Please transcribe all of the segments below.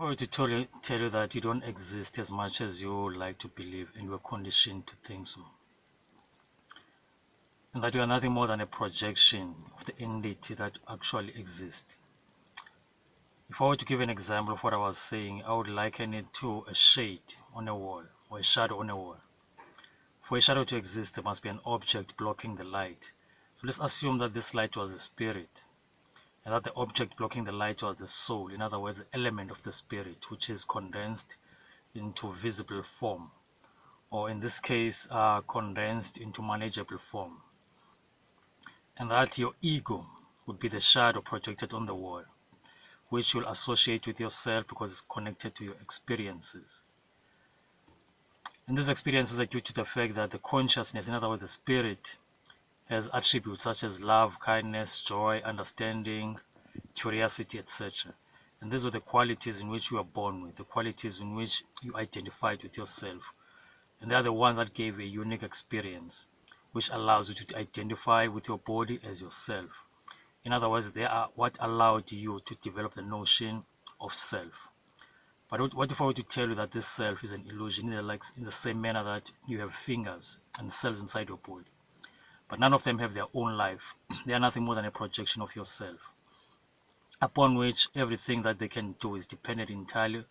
were to tell you that you don't exist as much as you would like to believe, and you are conditioned to think so, and that you are nothing more than a projection of the entity that actually exists. If I were to give an example of what I was saying, I would liken it to a shade on a wall or a shadow on a wall. For a shadow to exist, there must be an object blocking the light. So let's assume that this light was the spirit, and that the object blocking the light was the soul, in other words, the element of the spirit, which is condensed into visible form, or in this case, condensed into manageable form. And that your ego would be the shadow projected on the wall, which you'll associate with yourself because it's connected to your experiences. And these experiences are due to the fact that the consciousness, in other words, the spirit, has attributes such as love, kindness, joy, understanding, curiosity, etc. And these were the qualities in which you were born with, the qualities in which you identified with yourself. And they are the ones that gave a unique experience, which allows you to identify with your body as yourself. In other words, they are what allowed you to develop the notion of self. But what if I were to tell you that this self is an illusion, in the same manner that you have fingers and cells inside your body, but none of them have their own life. They are nothing more than a projection of yourself, upon which everything that they can do is dependent entirely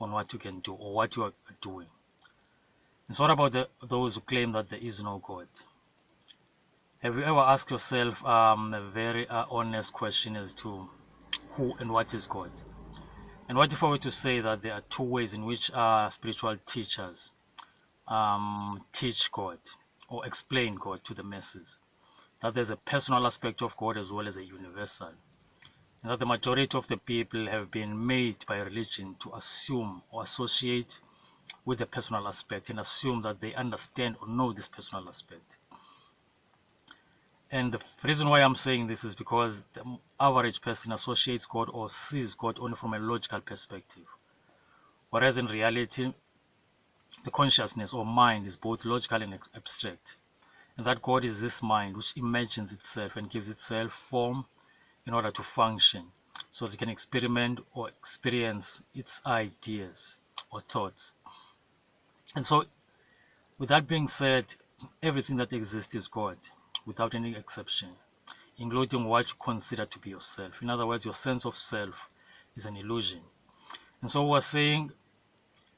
on what you can do or what you are doing. And so what about those who claim that there is no God? Have you ever asked yourself a very honest question as to who and what is God? And what if I were to say that there are two ways in which spiritual teachers teach God or explain God to the masses? That there's a personal aspect of God as well as a universal. And that the majority of the people have been made by religion to assume or associate with the personal aspect and assume that they understand or know this personal aspect. And the reason why I'm saying this is because the average person associates God or sees God only from a logical perspective. Whereas in reality, the consciousness or mind is both logical and abstract. And that God is this mind which imagines itself and gives itself form in order to function, so that it can experiment or experience its ideas or thoughts. And so, with that being said, everything that exists is God, without any exception, including what you consider to be yourself. In other words, your sense of self is an illusion. And so we're saying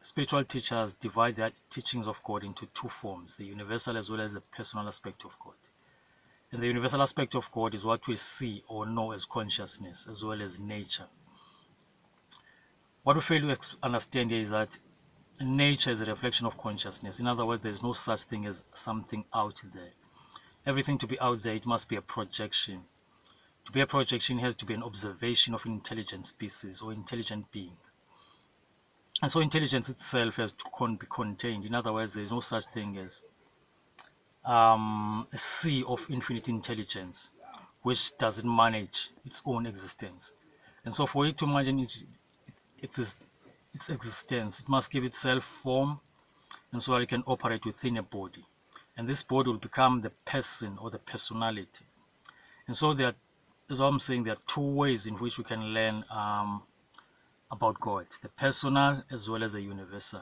spiritual teachers divide their teachings of God into two forms, the universal as well as the personal aspect of God. And the universal aspect of God is what we see or know as consciousness as well as nature. What we fail to understand here is that nature is a reflection of consciousness. In other words, there is no such thing as something out there. Everything to be out there, it must be a projection. To be a projection, it has to be an observation of intelligent species or intelligent being. And so intelligence itself has to be contained. In other words, there is no such thing as a sea of infinite intelligence which doesn't manage its own existence. And so for it to manage its existence, it must give itself form, and so that it can operate within a body. And this body will become the person or the personality. And so as I'm saying, there are two ways in which we can learn about God, the personal as well as the universal.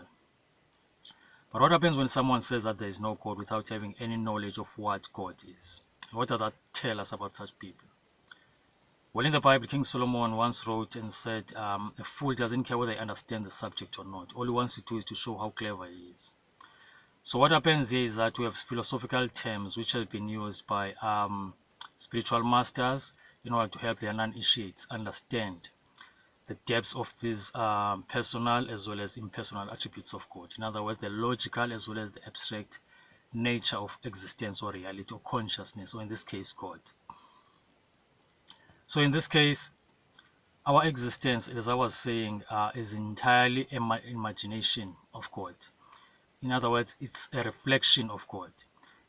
But what happens when someone says that there is no God without having any knowledge of what God is? What does that tell us about such people? Well, in the Bible, King Solomon once wrote and said, a fool doesn't care whether they understand the subject or not. All he wants to do is to show how clever he is. So what happens here is that we have philosophical terms which have been used by spiritual masters in order to help their non-initiates understand the depths of these personal as well as impersonal attributes of God. In other words, the logical as well as the abstract nature of existence or reality or consciousness, or in this case, God. So in this case, our existence, as I was saying, is entirely imagination of God. In other words, it's a reflection of God.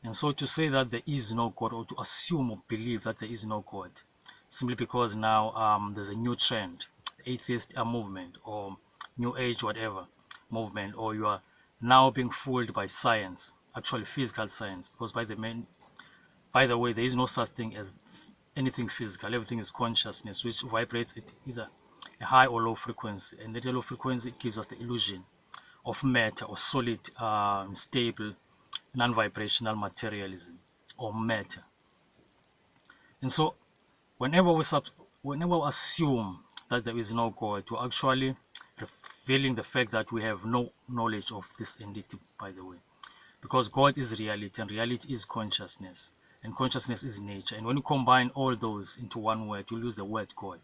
And so to say that there is no God, or to assume or believe that there is no God, simply because now there's a new trend, atheist movement or new age whatever movement, or you are now being fooled by science, actually physical science, because by the way, there is no such thing as anything physical. Everything is consciousness which vibrates at either a high or low frequency, and that low frequency gives us the illusion of matter or solid, stable, non-vibrational materialism or matter. And so whenever we assume that there is no God, we're actually revealing the fact that we have no knowledge of this entity, by the way, because God is reality, and reality is consciousness, and consciousness is nature. And when you combine all those into one word, you use the word God.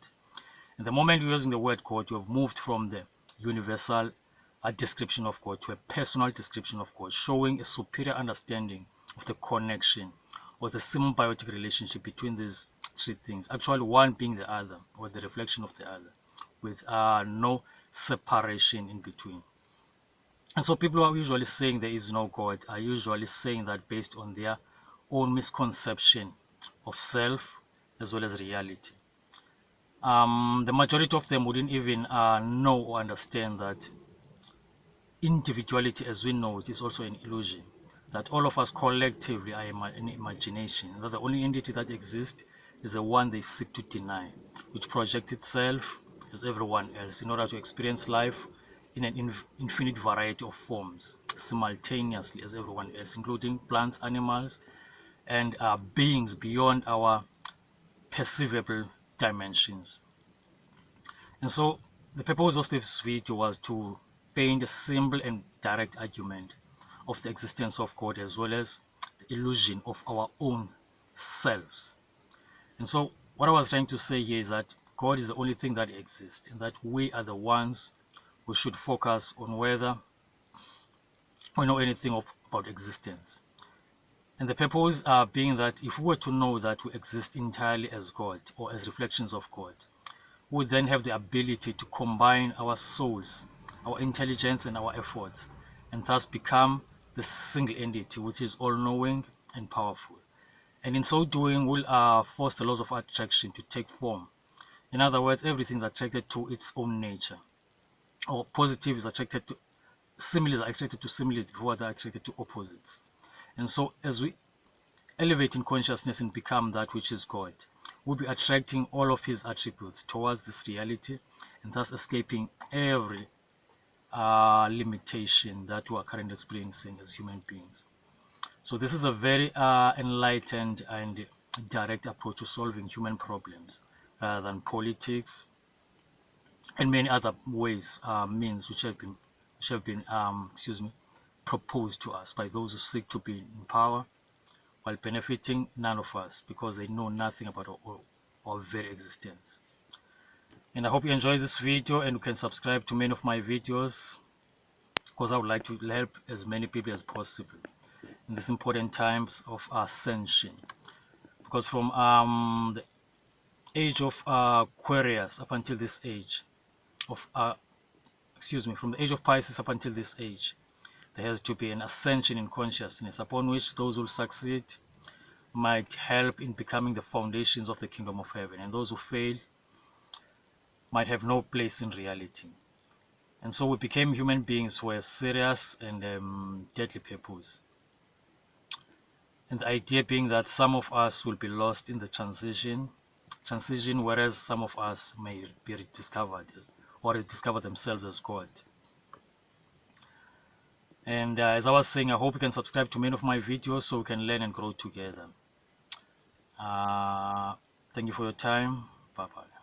And the moment you're using the word God, you have moved from the universal description of God to a personal description of God, showing a superior understanding of the connection or the symbiotic relationship between these three things, actually one being the other or the reflection of the other, with no separation in between. And so people who are usually saying there is no God are usually saying that based on their own misconception of self as well as reality. The majority of them wouldn't even know or understand that individuality as we know it is also an illusion, that all of us collectively are an imagination, that the only entity that exists is the one they seek to deny, which projects itself as everyone else in order to experience life in an infinite variety of forms simultaneously as everyone else, including plants, animals, and beings beyond our perceivable dimensions. And so the purpose of this video was to paint a simple and direct argument of the existence of God as well as the illusion of our own selves. And so what I was trying to say here is that God is the only thing that exists, and that we are the ones who should focus on whether we know anything about existence. And the purpose being that if we were to know that we exist entirely as God or as reflections of God, we would then have the ability to combine our souls, our intelligence, and our efforts, and thus become the single entity which is all-knowing and powerful. And in so doing, we'll force the laws of attraction to take form. In other words, everything is attracted to its own nature, or positive is attracted to similes, are attracted to similes before they're attracted to opposites. And so as we elevate in consciousness and become that which is God, we'll be attracting all of his attributes towards this reality, and thus escaping every limitation that we are currently experiencing as human beings. So this is a very enlightened and direct approach to solving human problems rather than politics and many other ways, means which have been proposed to us by those who seek to be in power while benefiting none of us, because they know nothing about our very existence. And I hope you enjoyed this video, and you can subscribe to many of my videos, because I would like to help as many people as possible in these important times of ascension. Because from the age of Aquarius up until this age of from the age of Pisces up until this age, there has to be an ascension in consciousness, upon which those who succeed might help in becoming the foundations of the kingdom of heaven, and those who fail might have no place in reality. And so we became human beings who were serious and deadly purpose. And the idea being that some of us will be lost in the transition, whereas some of us may be rediscovered or rediscover themselves as God. And as I was saying, I hope you can subscribe to many of my videos so we can learn and grow together. Thank you for your time. Bye-bye.